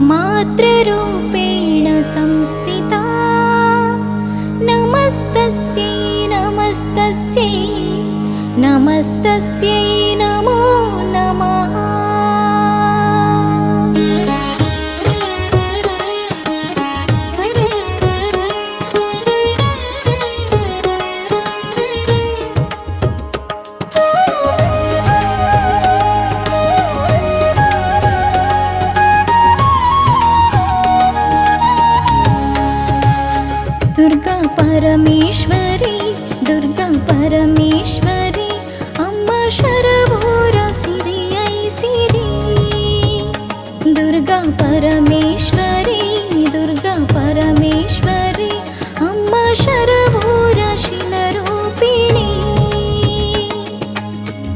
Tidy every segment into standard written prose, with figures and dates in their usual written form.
मातृरूपेण संस्थिता नमस्तस्यै नमस्तस्यै नमस्तस्यै नमो नमः। दुर्गा परमेश्वरी दुर्गा परमेश्वरी अम्मा शरवूर सिरि ऐसिरि। दुर्गा परमेश्वरी दुर्गा परमेश्वरी अम्मा शरवूर शिलरूपिणी।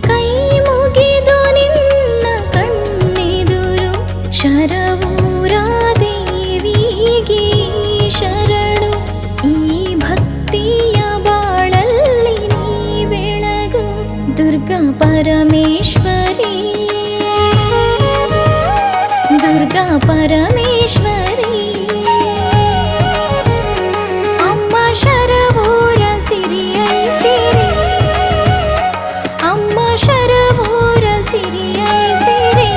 कೈ मुगिದು ನಿನ್ನ ಕಣ್ಣೆದುರು ಶರವೂರ ದೇವಿಗೆ ಶರಣು। ಈ ಭಕ್ತಿಯ ಬಾಳಲ್ಲಿ ನೀ ಬೆಳಗು ದುರ್ಗಾ ಪರಮೇಶ್ವರಿ ದುರ್ಗಾ ಪರಮೇಶ್ವರಿ ಅಮ್ಮ ಶರವೂರ ಸಿರಿ ಐಸಿರಿ ಅಮ್ಮ ಶರವೂರ ಸಿರಿ ಐಸಿರಿ।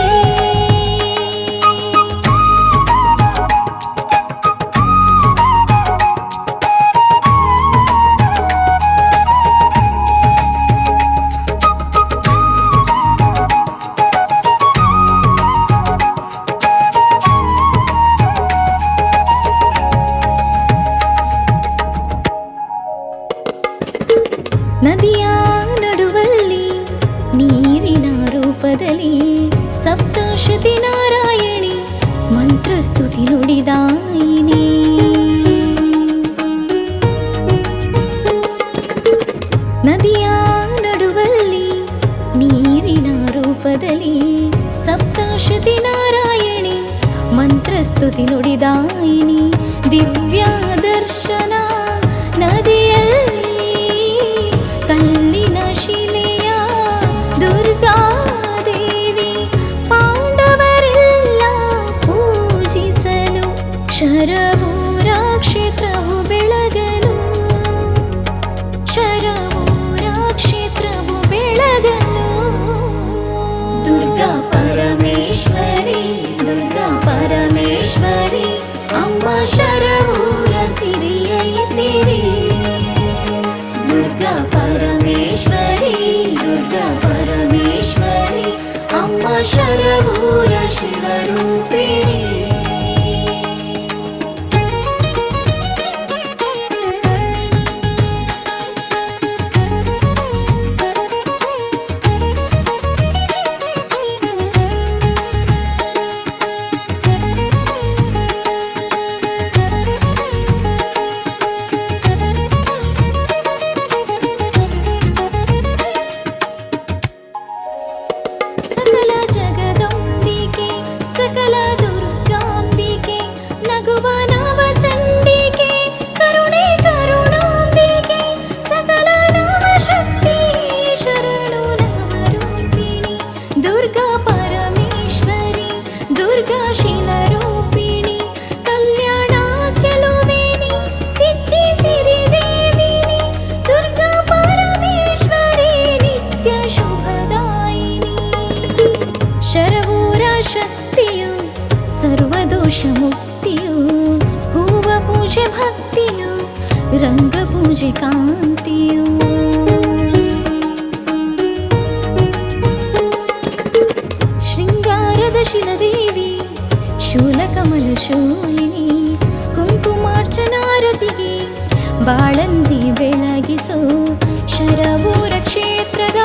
ನದಿಯ ನಡುವಲ್ಲಿ ನೀರಿನ ರೂಪದಲ್ಲಿ ಸಪ್ತಶತಿ ನಾರಾಯಣಿ ಮಂತ್ರಸ್ತುತಿ ನುಡಿದಾಯಿನಿ। ನದಿಯ ನಡುವಲ್ಲಿ ನೀರಿನ ರೂಪದಲ್ಲಿ ಸಪ್ತಶತಿ ನಾರಾಯಣಿ ಮಂತ್ರಸ್ತುತಿ ನುಡಿದಾಯಿನಿ। ದಿವ್ಯ ದರ್ಶನ ನದಿಯಲ್ಲಿ ಕಲ್ಲಿನ ಶಿಲೆಯ ದುರ್ಗಾದೇವಿ ಪಾಂಡವರೆಲ್ಲ ಪೂಜಿಸಲು ಶರವೂರ ಕ್ಷೇತ್ರವು ಬೆಳಗಲು ಶರವೂರ ಕ್ಷೇತ್ರವು ಬೆಳಗಲು। ದುರ್ಗಾ ಪರಮೇಶ್ವರಿ ದುರ್ಗಾ ಪರಮೇಶ್ವರಿ ಅಮ್ಮ ಶರವೂರ ಸಿರಿ ಐಸಿರಿ। दुर्गा परमेश्वरी दुर्गा परमेश्वरी अम्मा शरवूर शिवरूपिणी। सकल जगदंबिके सकल दुर्गांबिके नगुव नवचंडिके करुणे करुणांबिके सकल नवशक्ति शरणु नवरूपिणी। दुर्गा परमेश्वरी दुर्गा शिलरूपिणी कल्याण चलुवेनी सिद्धि सिरि देविनी। दुर्गा परमेश्वरी नित्य शुभदायिनी। ಶರವೂರ ಶಕ್ತಿಯು ಸರ್ವದೋಷ ಮುಕ್ತಿಯು ಹೂವ ಪೂಜೆ ಭಕ್ತಿಯು ರಂಗ ಪೂಜೆ ಕಾಂತಿಯು। ಶೃಂಗಾರದ ಶಿಲದೇವಿ ಶೂಲಕಮಲ ಶೂಲಿನಿ ಕುಂಕುಮಾರ್ಚನಾರತಿಗೆ ಬಾಳಂದಿ ಬೆಳಗಿಸು ಶರವೂರ ಕ್ಷೇತ್ರದ